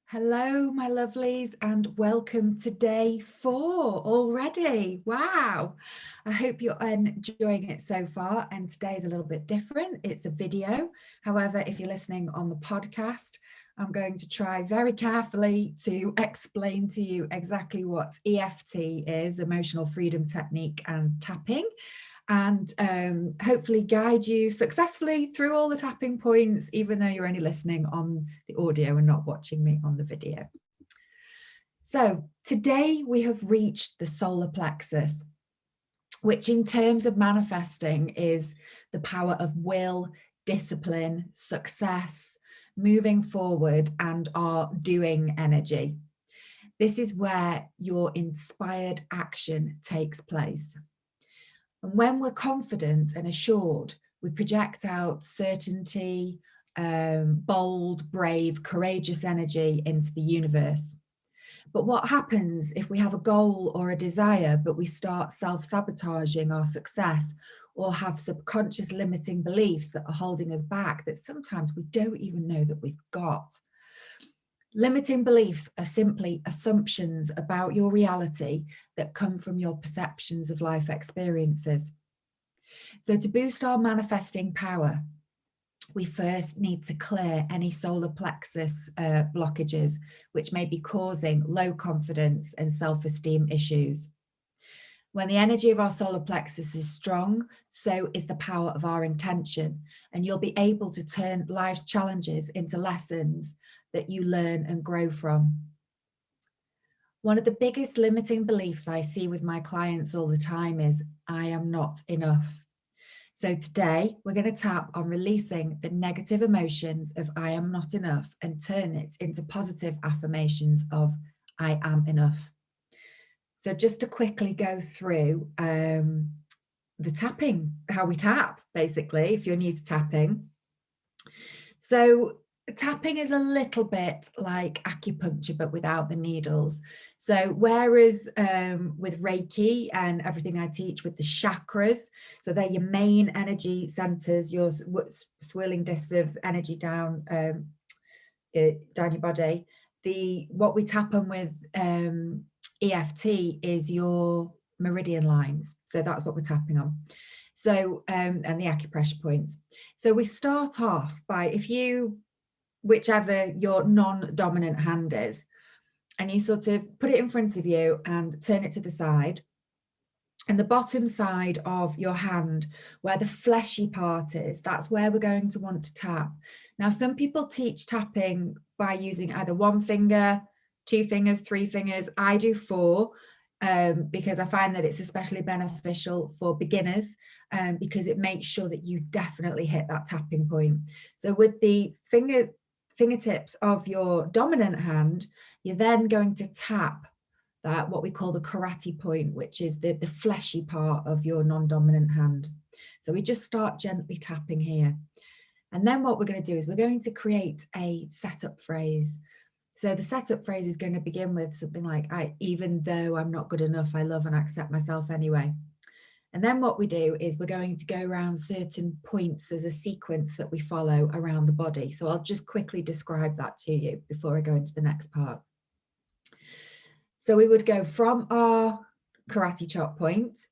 Hello, my lovelies, and welcome to day 4 already. Wow. I hope you're enjoying it so far. And today is a little bit different. It's a video. However, if you're listening on the podcast, I'm going to try very carefully to explain to you exactly what EFT is, emotional freedom technique, and tapping, and hopefully guide you successfully through all the tapping points, even though you're only listening on the audio and not watching me on the video. So today we have reached the solar plexus, which in terms of manifesting is the power of will, discipline, success, moving forward, and our doing energy. This is where your inspired action takes place. And when we're confident and assured, we project out certainty, bold, brave, courageous energy into the universe. But what happens if we have a goal or a desire, but we start self-sabotaging our success, or have subconscious limiting beliefs that are holding us back that sometimes we don't even know that we've got? Limiting beliefs are simply assumptions about your reality that come from your perceptions of life experiences. So to boost our manifesting power, we first need to clear any solar plexus blockages, which may be causing low confidence and self-esteem issues. When the energy of our solar plexus is strong, so is the power of our intention, and you'll be able to turn life's challenges into lessons that you learn and grow from. One of the biggest limiting beliefs I see with my clients all the time is, I am not enough. So today we're going to tap on releasing the negative emotions of I am not enough and turn it into positive affirmations of I am enough. So just to quickly go through the tapping, how we tap, basically, if you're new to tapping. So tapping is a little bit like acupuncture, but without the needles. So whereas with Reiki and everything I teach with the chakras, so they're your main energy centers, your swirling discs of energy down your body. What we tap on with EFT is your meridian lines. So that's what we're tapping on. So, and the acupressure points. So we start off by, whichever your non-dominant hand is, and you sort of put it in front of you and turn it to the side. And the bottom side of your hand, where the fleshy part is, that's where we're going to want to tap. Now, some people teach tapping by using either one finger, 2 fingers, 3 fingers. I do 4 because I find that it's especially beneficial for beginners because it makes sure that you definitely hit that tapping point. So with the fingertips of your dominant hand, you're then going to tap that, what we call the karate point, which is the fleshy part of your non-dominant hand. So we just start gently tapping here. And then what we're going to do is we're going to create a setup phrase. So the setup phrase is going to begin with something like, even though I'm not good enough, I love and accept myself anyway. And then what we do is we're going to go around certain points. There's a sequence that we follow around the body. So I'll just quickly describe that to you before I go into the next part. So we would go from our karate chop point,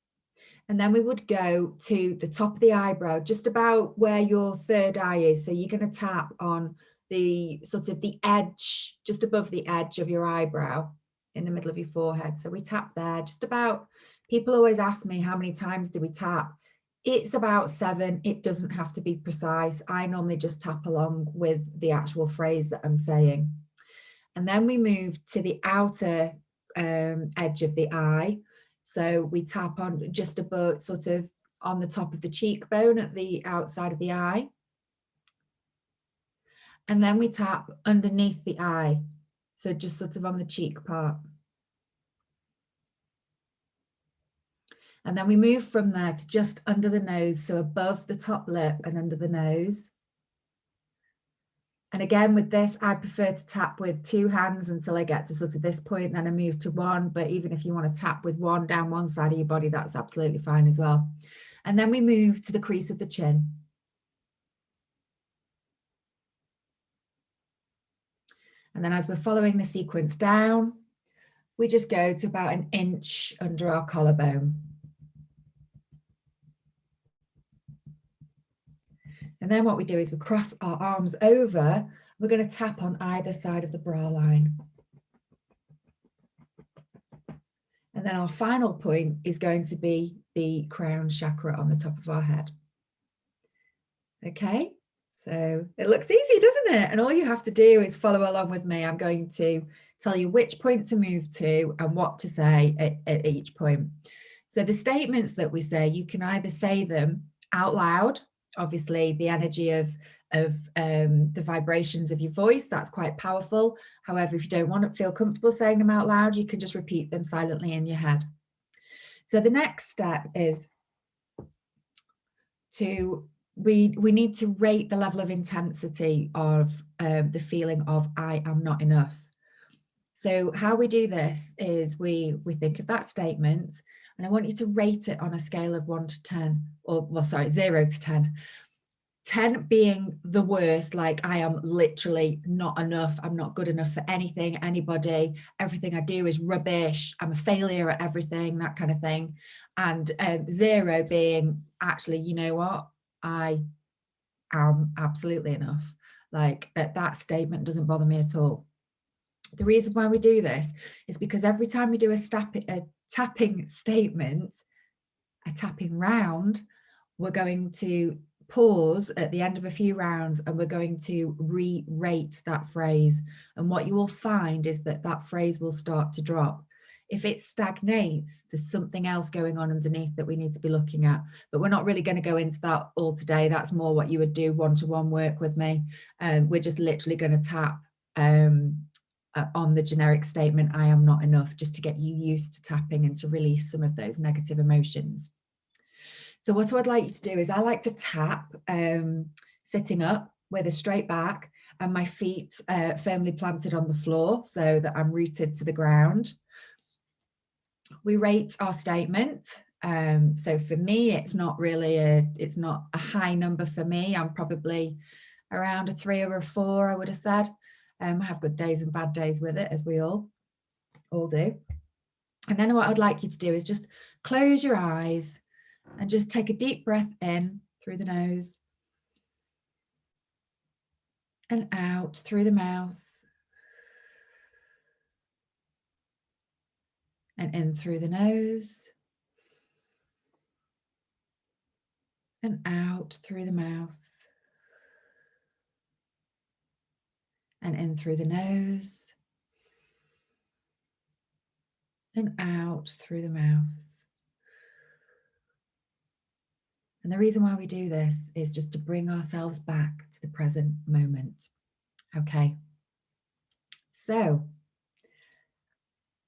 and then we would go to the top of the eyebrow, just about where your third eye is. So you're going to tap on the sort of the edge, just above the edge of your eyebrow in the middle of your forehead. So we tap there, just about. People always ask me, how many times do we tap? It's about 7. It doesn't have to be precise. I normally just tap along with the actual phrase that I'm saying. And then we move to the outer edge of the eye. So we tap on just above, sort of on the top of the cheekbone at the outside of the eye. And then we tap underneath the eye. So just sort of on the cheek part. And then we move from there to just under the nose. So above the top lip and under the nose. And again, with this, I prefer to tap with 2 hands until I get to sort of this point, then I move to 1. But even if you want to tap with 1 down one side of your body, that's absolutely fine as well. And then we move to the crease of the chin. And then as we're following the sequence down, we just go to about an inch under our collarbone. And then what we do is we cross our arms over. We're going to tap on either side of the bra line. And then our final point is going to be the crown chakra on the top of our head. Okay, so it looks easy, doesn't it? And all you have to do is follow along with me. I'm going to tell you which point to move to and what to say at each point. So the statements that we say, you can either say them out loud, obviously the energy of the vibrations of your voice, that's quite powerful. However, if you don't want to feel comfortable saying them out loud, you can just repeat them silently in your head. So the next step is we need to rate the level of intensity of the feeling of I am not enough. So how we do this is we think of that statement, and I want you to rate it on a scale of 1 to 10, or well, sorry, 0 to 10. 10 being the worst, like I am literally not enough. I'm not good enough for anything, anybody. Everything I do is rubbish. I'm a failure at everything, that kind of thing. And 0 being actually, you know what? I am absolutely enough. Like that statement doesn't bother me at all. The reason why we do this is because every time we do a tapping statement, a tapping round, we're going to pause at the end of a few rounds and we're going to re-rate that phrase. And what you will find is that that phrase will start to drop. If it stagnates, there's something else going on underneath that we need to be looking at. But we're not really going to go into that all today. That's more what you would do one-to-one work with me. We're just literally going to tap on the generic statement, I am not enough, just to get you used to tapping and to release some of those negative emotions. So what I'd like you to do is I like to tap sitting up with a straight back and my feet firmly planted on the floor so that I'm rooted to the ground. We rate our statement. So for me, it's not a high number for me. I'm probably around a 3 or a 4, I would have said. I have good days and bad days with it, as we all do. And then what I'd like you to do is just close your eyes and just take a deep breath in through the nose and out through the mouth and in through the nose and out through the mouth and in through the nose and out through the mouth. And the reason why we do this is just to bring ourselves back to the present moment. Okay. So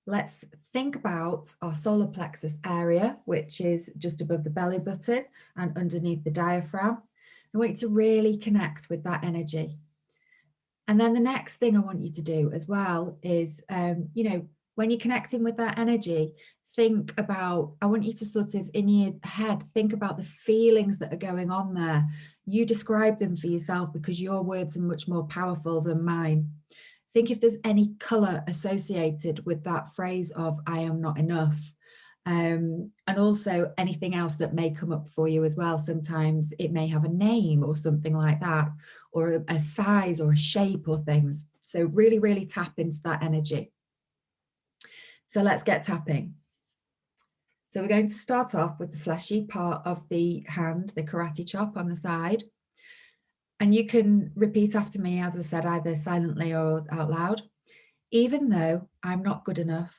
let's think about our solar plexus area, which is just above the belly button and underneath the diaphragm. I want you to really connect with that energy. And then the next thing I want you to do as well is, when you're connecting with that energy, I want you to sort of in your head, think about the feelings that are going on there. You describe them for yourself because your words are much more powerful than mine. Think if there's any color associated with that phrase of I am not enough. And also anything else that may come up for you as well. Sometimes it may have a name or something like that, or a size or a shape or things. So really, really tap into that energy. So let's get tapping. So we're going to start off with the fleshy part of the hand, the karate chop on the side. And you can repeat after me, as I said, either silently or out loud. Even though I'm not good enough,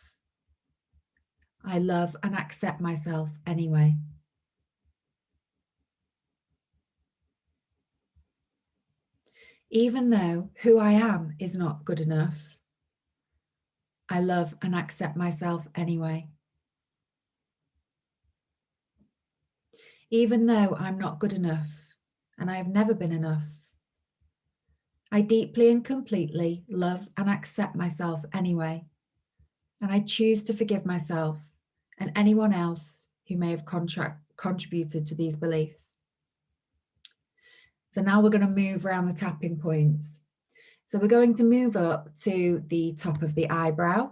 I love and accept myself anyway. Even though who I am is not good enough, I love and accept myself anyway. Even though I'm not good enough and I have never been enough, I deeply and completely love and accept myself anyway. And I choose to forgive myself and anyone else who may have contributed to these beliefs. So now we're going to move around the tapping points. So we're going to move up to the top of the eyebrow.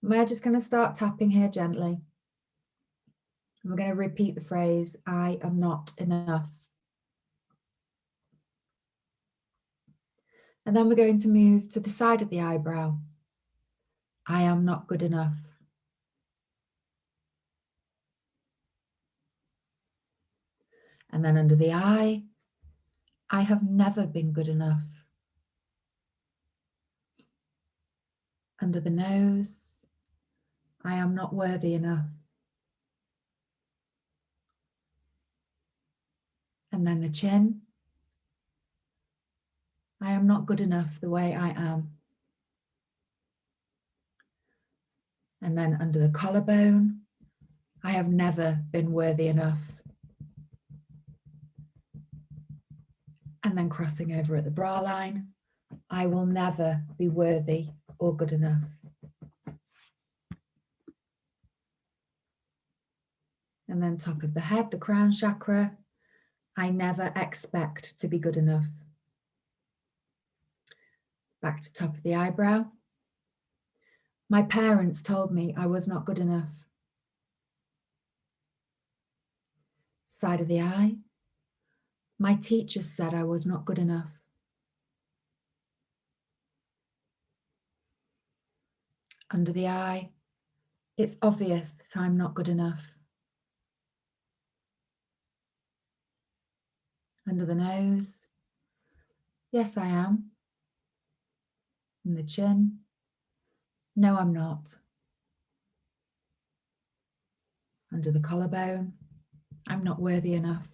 We're just going to start tapping here gently. And we're going to repeat the phrase, I am not enough. And then we're going to move to the side of the eyebrow. I am not good enough. And then under the eye, I have never been good enough. Under the nose, I am not worthy enough. And then the chin, I am not good enough the way I am. And then under the collarbone, I have never been worthy enough. And then crossing over at the bra line, I will never be worthy or good enough. And then top of the head, the crown chakra, I never expect to be good enough. Back to top of the eyebrow. My parents told me I was not good enough. Side of the eye. My teachers said I was not good enough. Under the eye. It's obvious that I'm not good enough. Under the nose. Yes, I am. And the chin. No, I'm not. Under the collarbone. I'm not worthy enough.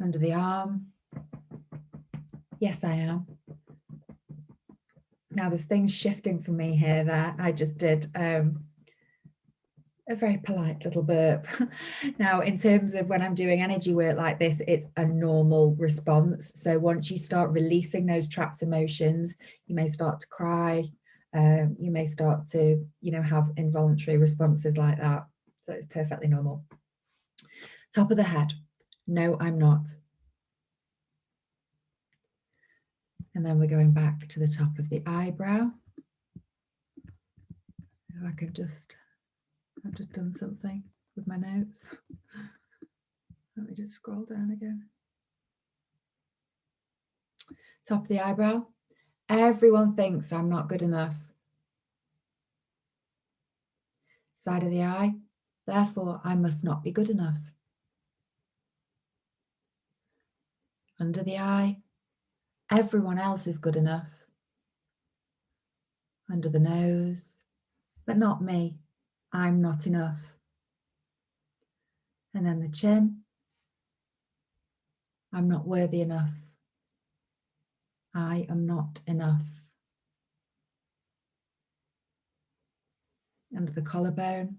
Under the arm. Yes, I am. Now there's things shifting for me here that I just did a very polite little burp. Now, in terms of when I'm doing energy work like this, it's a normal response. So once you start releasing those trapped emotions, you may start to cry. You may start to, have involuntary responses like that. So it's perfectly normal. Top of the head. No, I'm not. And then we're going back to the top of the eyebrow. If I could I've just done something with my notes. Let me just scroll down again. Top of the eyebrow. Everyone thinks I'm not good enough. Side of the eye. Therefore, I must not be good enough. Under the eye. Everyone else is good enough. Under the nose. But not me. I'm not enough. And then the chin. I'm not worthy enough. I am not enough. Under the collarbone.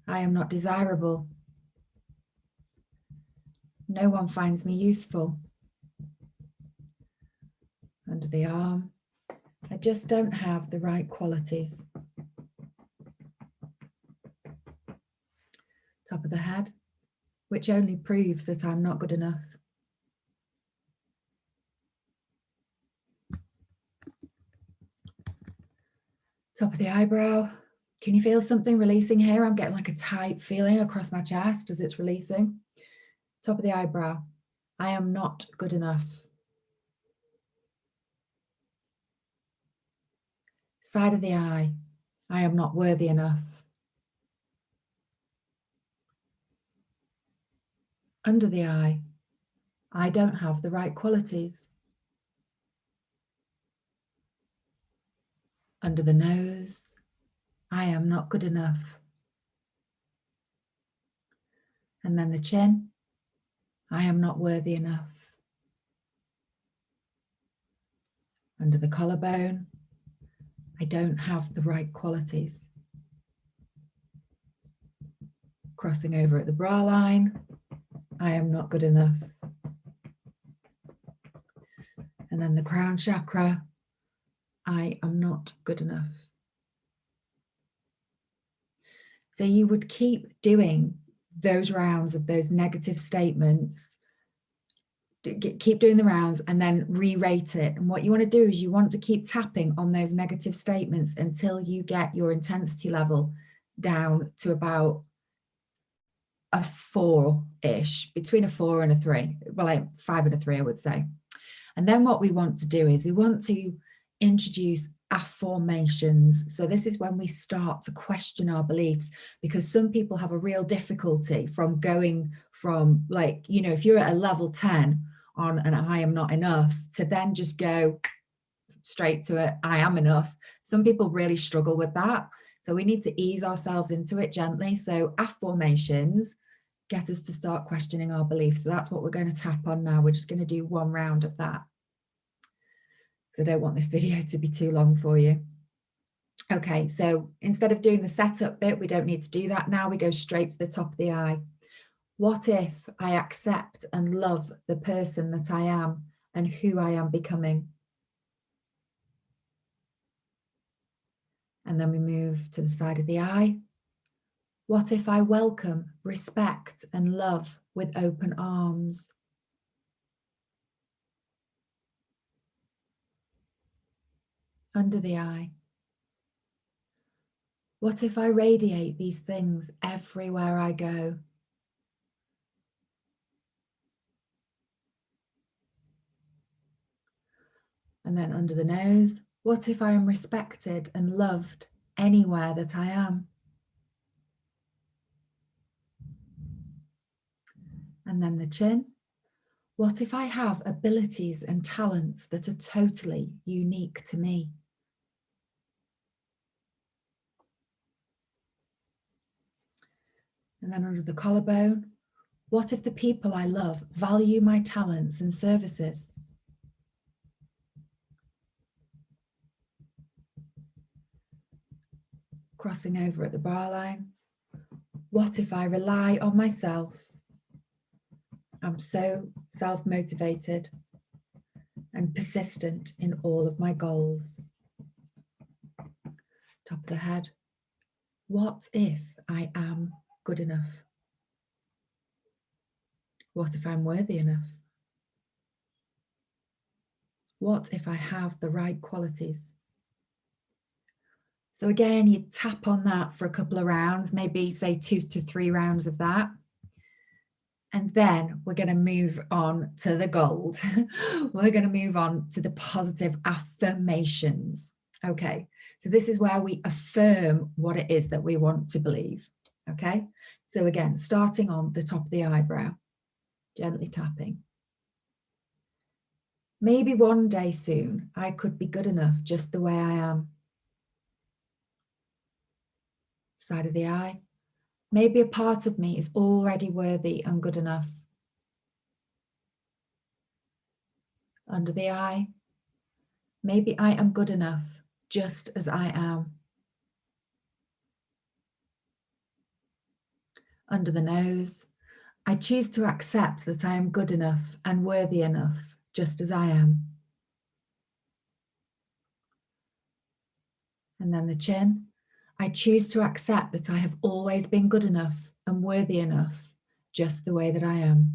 I am not desirable. No one finds me useful. Under the arm. I just don't have the right qualities. Top of the head, which only proves that I'm not good enough. Top of the eyebrow. Can you feel something releasing here? I'm getting like a tight feeling across my chest as it's releasing. Top of the eyebrow. I am not good enough. Side of the eye. I am not worthy enough. Under the eye. I don't have the right qualities. Under the nose. I am not good enough. And then the chin. I am not worthy enough. Under the collarbone. I don't have the right qualities. Crossing over at the bra line. I am not good enough. And then the crown chakra. I am not good enough. So you would keep doing those rounds of those negative statements keep doing the rounds and then re-rate it. And what you want to do is you want to keep tapping on those negative statements until you get your intensity level down to about a 4-ish, between a 4 and a 3, well, like 5 and a 3, I would say. And then what we want to do is we want to introduce affirmations. So this is when we start to question our beliefs, because some people have a real difficulty from going from, like, you know, if you're at a level 10 on an I am not enough, to then just go straight to it, I am enough. Some people really struggle with that. So we need to ease ourselves into it gently. So affirmations get us to start questioning our beliefs. So that's what we're going to tap on now. We're just going to do one round of that, because I don't want this video to be too long for you. Okay, so instead of doing the setup bit, we don't need to do that now. We go straight to the top of the I. What if I accept and love the person that I am and who I am becoming? And then we move to the side of the I. What if I welcome, respect, and love with open arms? Under the I. What if I radiate these things everywhere I go? And then under the nose, what if I am respected and loved anywhere that I am? And then the chin. What if I have abilities and talents that are totally unique to me? And then under the collarbone, what if the people I love value my talents and services? Crossing over at the bar line, what if I rely on myself? I'm so self-motivated and persistent in all of my goals. Top of the head, what if I am good enough? What if I'm worthy enough? What if I have the right qualities? So again, you tap on that for a couple of rounds, maybe say 2 to 3 rounds of that. And then we're going to move on to the gold. We're going to move on to the positive affirmations. Okay, so this is where we affirm what it is that we want to believe. Okay, so again, starting on the top of the eyebrow, gently tapping. Maybe one day soon, I could be good enough just the way I am. Side of the eye. Maybe a part of me is already worthy and good enough. Under the eye. Maybe I am good enough just as I am. Under the nose. I choose to accept that I am good enough and worthy enough just as I am. And then the chin. I choose to accept that I have always been good enough and worthy enough just the way that I am.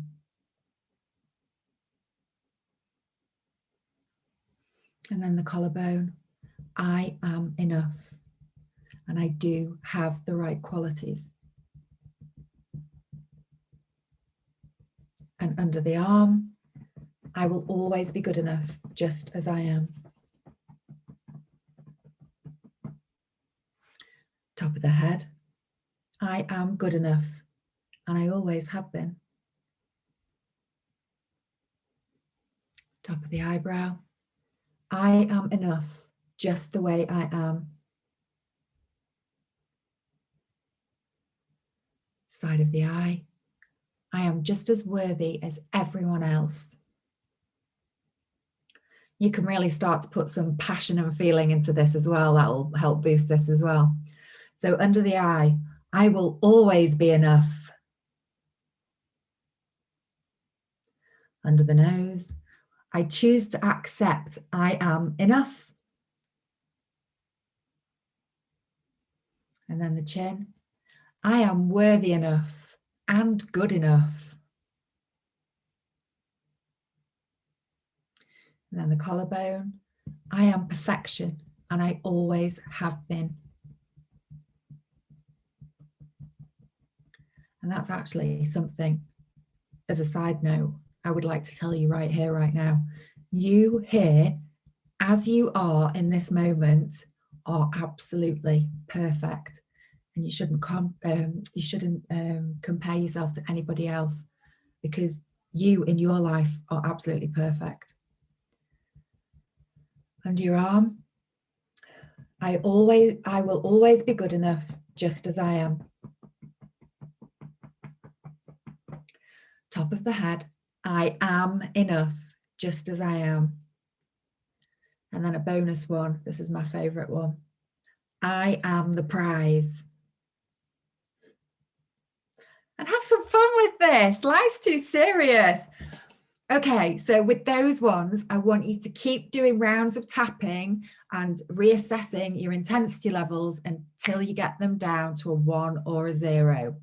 And then the collarbone. I am enough and I do have the right qualities. And under the arm, I will always be good enough just as I am. Top of the head, I am good enough and I always have been. Top of the eyebrow, I am enough just the way I am. Side of the eye, I am just as worthy as everyone else. You can really start to put some passion and feeling into this as well. That will help boost this as well. So under the eye, I will always be enough. Under the nose, I choose to accept I am enough. And then the chin, I am worthy enough and good enough. And then the collarbone. I am perfection and I always have been. And that's actually something, as a side note, I would like to tell you right here, right now. You here, as you are in this moment, are absolutely perfect. And you shouldn't compare yourself to anybody else, because you in your life are absolutely perfect. Under your arm. I will always be good enough just as I am. Top of the head. I am enough just as I am. And then a bonus one. This is my favorite one. I am the prize. And have some fun with this. Life's too serious. Okay, so with those ones, I want you to keep doing rounds of tapping and reassessing your intensity levels until you get them down to a 1 or a 0.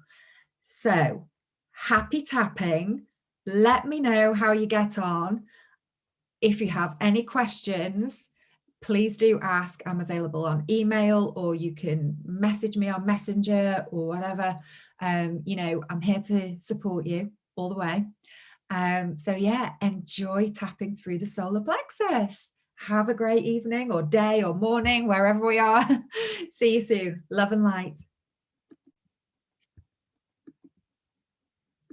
So happy tapping. Let me know how you get on. If you have any questions, please do ask. I'm available on email, or you can message me on Messenger or whatever. I'm here to support you all the way. So yeah, enjoy tapping through the solar plexus. Have a great evening or day or morning, wherever we are. See you soon. Love and light.